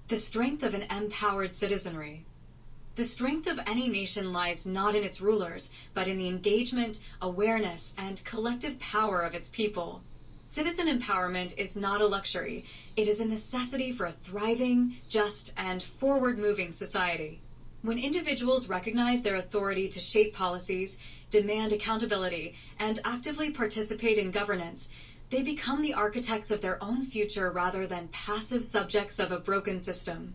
The strength of an empowered citizenry. The strength of any nation lies not in its rulers, but in the engagement, awareness, and collective power of its people. Citizen empowerment is not a luxury. It is a necessity for a thriving, just, and forward-moving society. When individuals recognize their authority to shape policies, demand accountability, and actively participate in governance, they become the architects of their own future rather than passive subjects of a broken system.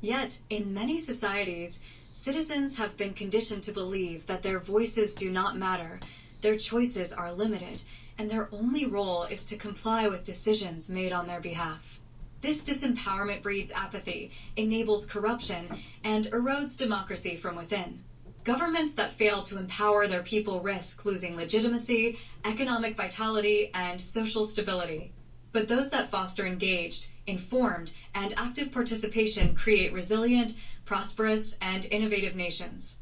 Yet, in many societies, citizens have been conditioned to believe that their voices do not matter, their choices are limited, and their only role is to comply with decisions made on their behalf. This disempowerment breeds apathy, enables corruption, and erodes democracy from within. Governments that fail to empower their people risk losing legitimacy, economic vitality, and social stability. But those that foster engaged, informed, and active participation create resilient, prosperous, and innovative nations.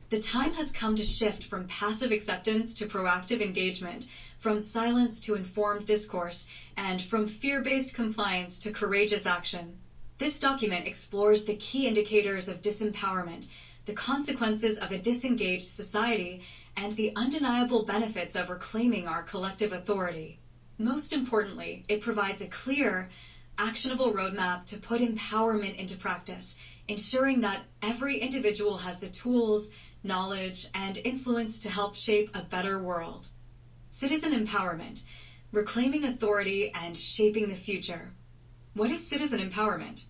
The time has come to shift from passive acceptance to proactive engagement, from silence to informed discourse, and from fear-based compliance to courageous action. This document explores the key indicators of disempowerment, the consequences of a disengaged society, and the undeniable benefits of reclaiming our collective authority. Most importantly, it provides a clear, actionable roadmap to put empowerment into practice, ensuring that every individual has the tools, knowledge, and influence to help shape a better world. Citizen empowerment, reclaiming authority and shaping the future. What is citizen empowerment?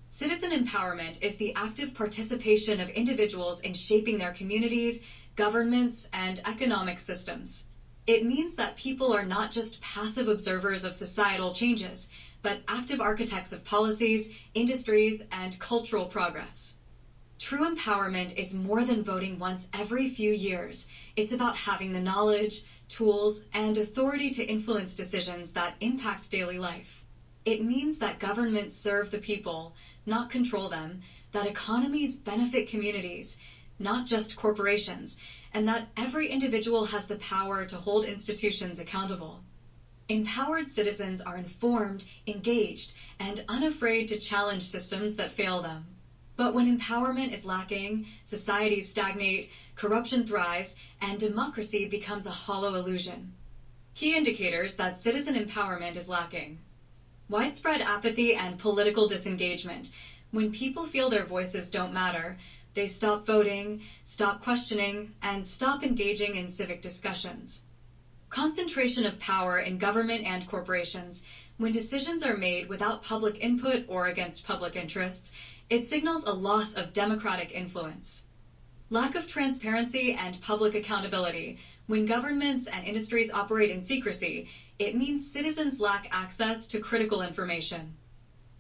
Citizen empowerment is the active participation of individuals in shaping their communities, governments, and economic systems. It means that people are not just passive observers of societal changes, but active architects of policies, industries, and cultural progress. True empowerment is more than voting once every few years. It's about having the knowledge, tools, and authority to influence decisions that impact daily life. It means that governments serve the people, not control them, that economies benefit communities, not just corporations, and that every individual has the power to hold institutions accountable. Empowered citizens are informed, engaged, and unafraid to challenge systems that fail them. But when empowerment is lacking, societies stagnate, corruption thrives, and democracy becomes a hollow illusion. Key indicators that citizen empowerment is lacking. Widespread apathy and political disengagement. When people feel their voices don't matter, they stop voting, stop questioning, and stop engaging in civic discussions. Concentration of power in government and corporations. When decisions are made without public input or against public interests, it signals a loss of democratic influence. Lack of transparency and public accountability. When governments and industries operate in secrecy, it means citizens lack access to critical information.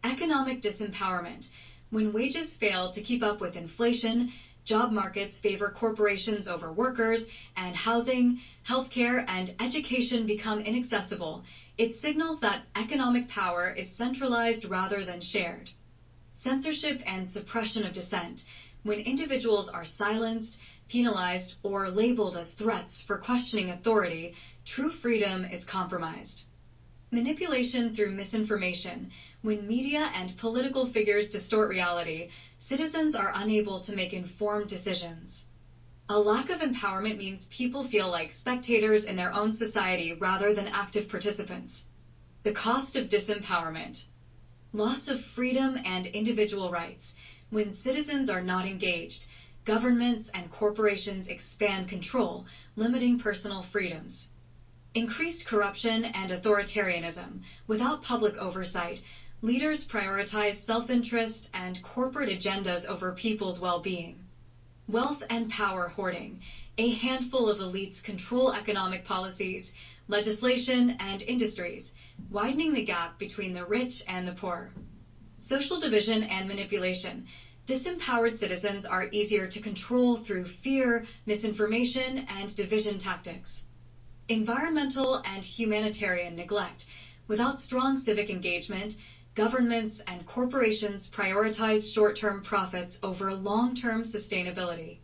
Economic disempowerment. When wages fail to keep up with inflation, job markets favor corporations over workers, and housing, healthcare, and education become inaccessible, it signals that economic power is centralized rather than shared. Censorship and suppression of dissent. When individuals are silenced, penalized, or labeled as threats for questioning authority, true freedom is compromised. Manipulation through misinformation. When media and political figures distort reality, citizens are unable to make informed decisions. A lack of empowerment means people feel like spectators in their own society rather than active participants. The cost of disempowerment. Loss of freedom and individual rights. When citizens are not engaged, governments and corporations expand control, limiting personal freedoms. Increased corruption and authoritarianism. Without public oversight, leaders prioritize self-interest and corporate agendas over people's well-being. Wealth and power hoarding. A handful of elites control economic policies, legislation, and industries, widening the gap between the rich and the poor. Social division and manipulation. Disempowered citizens are easier to control through fear, misinformation, and division tactics. Environmental and humanitarian neglect. Without strong civic engagement, governments and corporations prioritize short-term profits over long-term sustainability.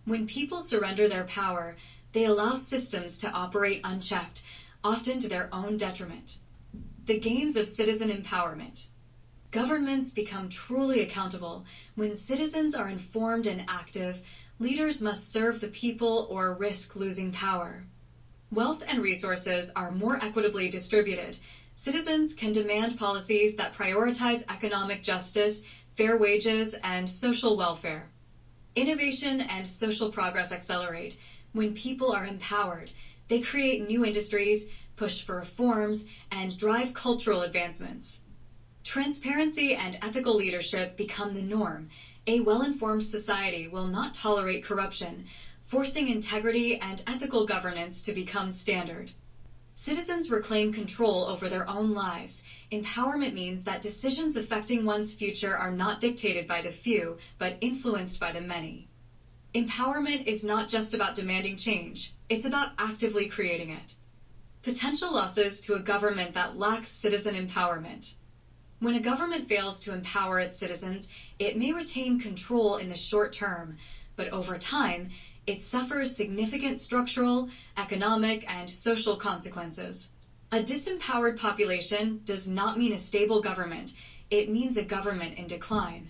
When people surrender their power, they allow systems to operate unchecked, often to their own detriment. The gains of citizen empowerment. Governments become truly accountable when citizens are informed and active. Leaders must serve the people or risk losing power. Wealth and resources are more equitably distributed. Citizens can demand policies that prioritize economic justice, fair wages, and social welfare. Innovation and social progress accelerate. When people are empowered, they create new industries, push for reforms, and drive cultural advancements. Transparency and ethical leadership become the norm. A well-informed society will not tolerate corruption, forcing integrity and ethical governance to become standard. Citizens reclaim control over their own lives. Empowerment means that decisions affecting one's future are not dictated by the few, but influenced by the many. Empowerment is not just about demanding change, it's about actively creating it. Potential losses to a government that lacks citizen empowerment. When a government fails to empower its citizens, it may retain control in the short term, but over time, it suffers significant structural, economic, and social consequences. A disempowered population does not mean a stable government, it means a government in decline.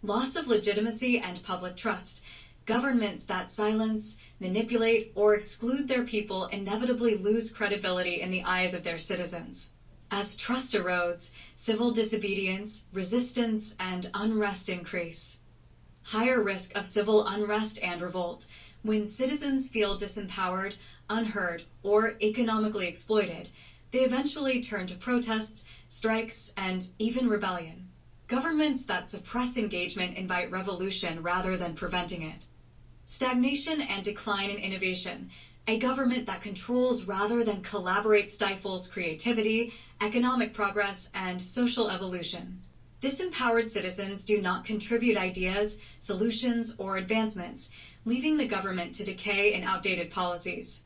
Loss of legitimacy and public trust. Governments that silence, manipulate, or exclude their people inevitably lose credibility in the eyes of their citizens. As trust erodes, civil disobedience, resistance, and unrest increase. Higher risk of civil unrest and revolt. When citizens feel disempowered, unheard, or economically exploited, they eventually turn to protests, strikes, and even rebellion. Governments that suppress engagement invite revolution rather than preventing it. Stagnation and decline in innovation. A government that controls rather than collaborates stifles creativity, economic progress, and social evolution. Disempowered citizens do not contribute ideas, solutions, or advancements, leaving the government to decay in outdated policies.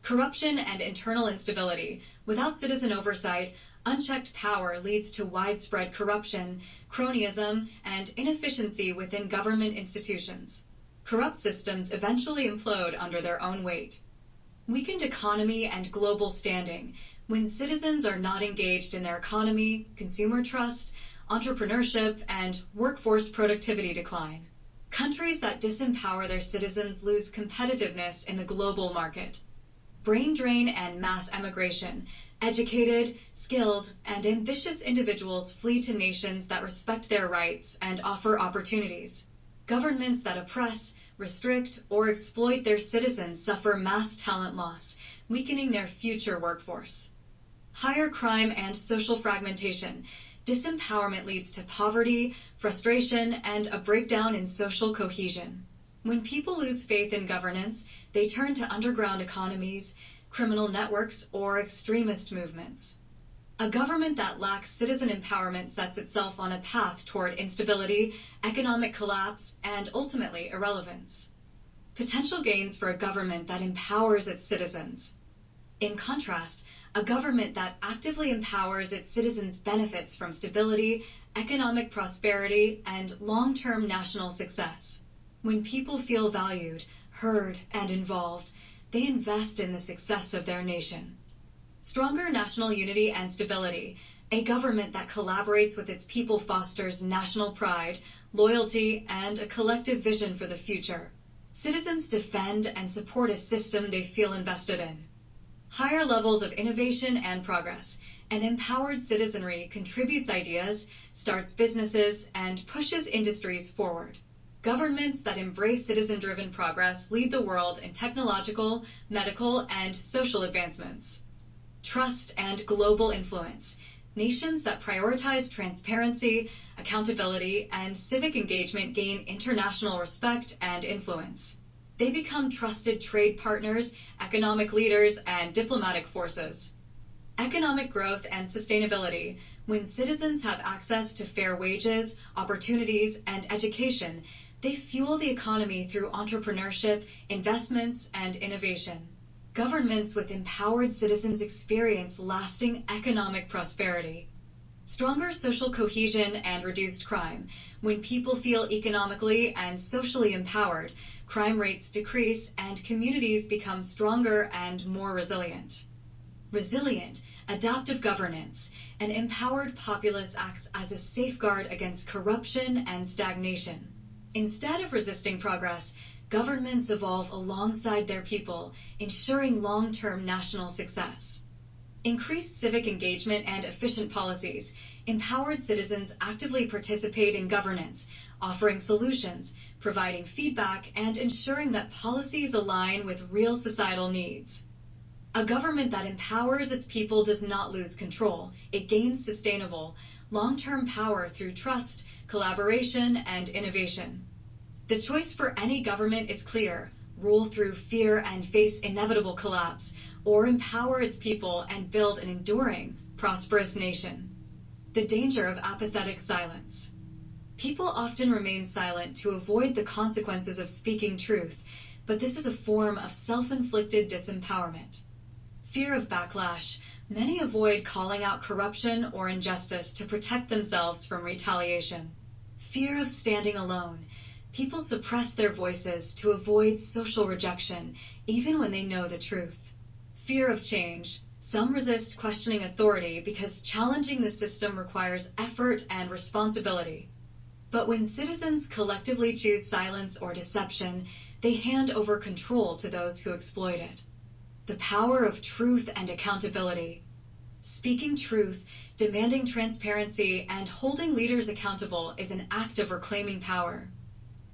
Corruption and internal instability. Without citizen oversight, unchecked power leads to widespread corruption, cronyism, and inefficiency within government institutions. Corrupt systems eventually implode under their own weight. Weakened economy and global standing. When citizens are not engaged in their economy, consumer trust, entrepreneurship, and workforce productivity decline. Countries that disempower their citizens lose competitiveness in the global market. Brain drain and mass emigration. Educated, skilled, and ambitious individuals flee to nations that respect their rights and offer opportunities. Governments that oppress, restrict, or exploit their citizens suffer mass talent loss, weakening their future workforce. Higher crime and social fragmentation. Disempowerment leads to poverty, frustration, and a breakdown in social cohesion. When people lose faith in governance, they turn to underground economies, criminal networks, or extremist movements. A government that lacks citizen empowerment sets itself on a path toward instability, economic collapse, and ultimately irrelevance. Potential gains for a government that empowers its citizens. In contrast, a government that actively empowers its citizens benefits from stability, economic prosperity, and long-term national success. When people feel valued, heard, and involved, they invest in the success of their nation. Stronger national unity and stability. A government that collaborates with its people fosters national pride, loyalty, and a collective vision for the future. Citizens defend and support a system they feel invested in. Higher levels of innovation and progress. An empowered citizenry contributes ideas, starts businesses, and pushes industries forward. Governments that embrace citizen-driven progress lead the world in technological, medical, and social advancements. Trust and global influence. Nations that prioritize transparency, accountability, and civic engagement gain international respect and influence. They become trusted trade partners, economic leaders, and diplomatic forces. Economic growth and sustainability. When citizens have access to fair wages, opportunities, and education, they fuel the economy through entrepreneurship, investments, and innovation. Governments with empowered citizens experience lasting economic prosperity. Stronger social cohesion and reduced crime. When people feel economically and socially empowered, crime rates decrease and communities become stronger and more resilient. Resilient. adaptive governance. An empowered populace acts as a safeguard against corruption and stagnation. Instead of resisting progress, governments evolve alongside their people, ensuring long-term national success. Increased civic engagement and efficient policies. Empowered citizens actively participate in governance, offering solutions, providing feedback, and ensuring that policies align with real societal needs. A government that empowers its people does not lose control. It gains sustainable, long-term power through trust, collaboration, and innovation. The choice for any government is clear: rule through fear and face inevitable collapse, or empower its people and build an enduring, prosperous nation. The danger of apathetic silence. People often remain silent to avoid the consequences of speaking truth, but this is a form of self-inflicted disempowerment. Fear of backlash. Many avoid calling out corruption or injustice to protect themselves from retaliation. Fear of standing alone. People suppress their voices to avoid social rejection, even when they know the truth. Fear of change. Some resist questioning authority because challenging the system requires effort and responsibility. But when citizens collectively choose silence or deception, they hand over control to those who exploit it. The power of truth and accountability. Speaking truth, demanding transparency, and holding leaders accountable is an act of reclaiming power.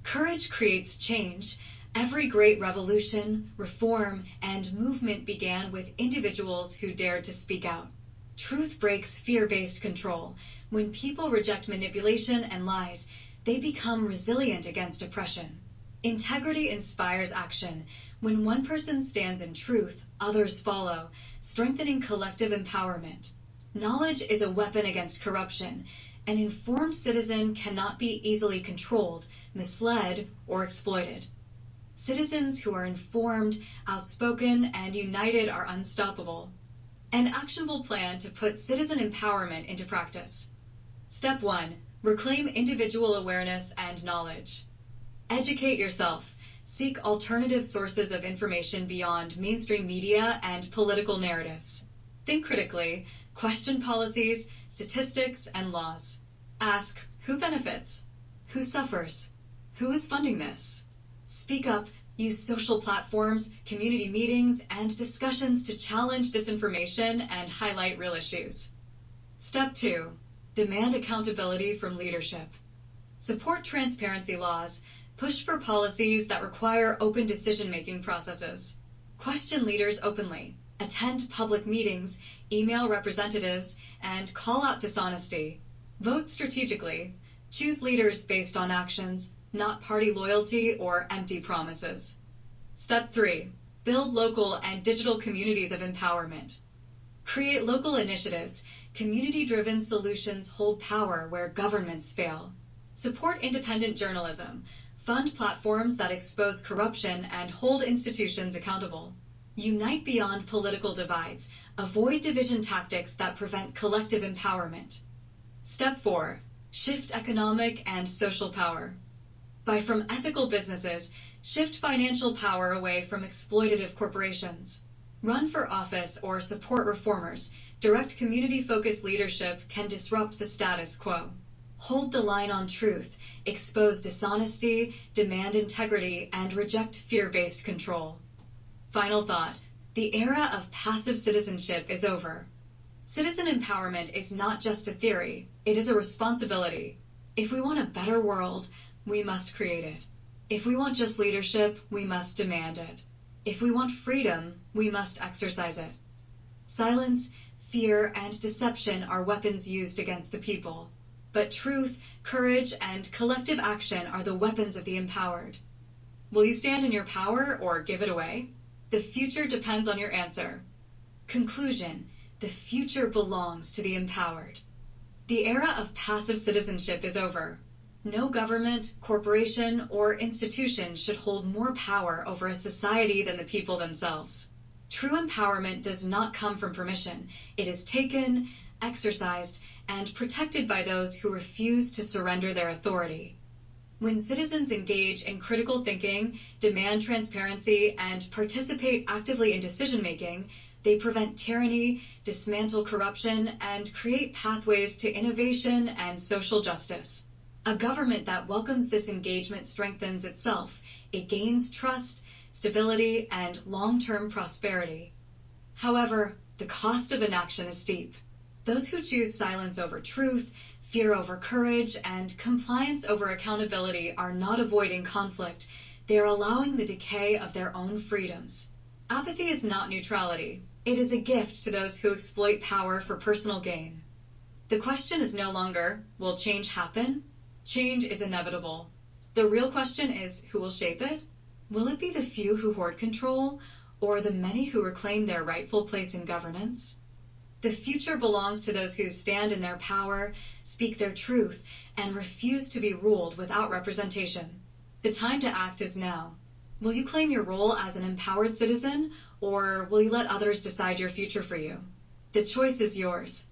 Courage creates change. Every great revolution, reform, and movement began with individuals who dared to speak out. Truth breaks fear-based control. When people reject manipulation and lies, they become resilient against oppression. Integrity inspires action. When one person stands in truth, others follow, strengthening collective empowerment. Knowledge is a weapon against corruption. An informed citizen cannot be easily controlled, misled, or exploited. Citizens who are informed, outspoken, and united are unstoppable. An actionable plan to put citizen empowerment into practice. Step 1. Reclaim individual awareness and knowledge. Educate yourself. Seek alternative sources of information beyond mainstream media and political narratives. Think critically. Question policies, statistics, and laws. Ask, who benefits? Who suffers? Who is funding this? Speak up. Use social platforms, community meetings, and discussions to challenge disinformation and highlight real issues. Step 2. Demand accountability from leadership. Support transparency laws. Push for policies that require open decision-making processes. Question leaders openly. Attend public meetings, email representatives, and call out dishonesty. Vote strategically. Choose leaders based on actions, not party loyalty or empty promises. Step 3. Build local and digital communities of empowerment. Create local initiatives. Community-driven solutions hold power where governments fail. Support independent journalism. Fund platforms that expose corruption and hold institutions accountable. Unite beyond political divides. Avoid division tactics that prevent collective empowerment. Step 4. Shift economic and social power. Buy from ethical businesses. Shift financial power away from exploitative corporations. Run for office or support reformers. Direct community-focused leadership can disrupt the status quo. Hold the line on truth. Expose dishonesty, demand integrity, and reject fear-based control. Final thought. The era of passive citizenship is over. Citizen empowerment is not just a theory, it is a responsibility. If we want a better world, we must create it. If we want just leadership, we must demand it. If we want freedom, we must exercise it. Silence, fear, and deception are weapons used against the people. But truth, courage, and collective action are the weapons of the empowered. Will you stand in your power or give it away? The future depends on your answer. Conclusion. The future belongs to the empowered. The era of passive citizenship is over. No government, corporation, or institution should hold more power over a society than the people themselves. True empowerment does not come from permission. It is taken, exercised, and protected by those who refuse to surrender their authority. When citizens engage in critical thinking, demand transparency, and participate actively in decision-making, They prevent tyranny, dismantle corruption, and create pathways to innovation and social justice. A government that welcomes this engagement strengthens itself. It gains trust, stability, and long-term prosperity. However, the cost of inaction is steep. Those who choose silence over truth, fear over courage, and compliance over accountability are not avoiding conflict. They are allowing the decay of their own freedoms. Apathy is not neutrality. It is a gift to those who exploit power for personal gain. The question is no longer, will change happen? Change is inevitable. The real question is, who will shape it? Will it be the few who hoard control, or the many who reclaim their rightful place in governance? The future belongs to those who stand in their power, speak their truth, and refuse to be ruled without representation. The time to act is now. Will you claim your role as an empowered citizen, or will you let others decide your future for you? The choice is yours.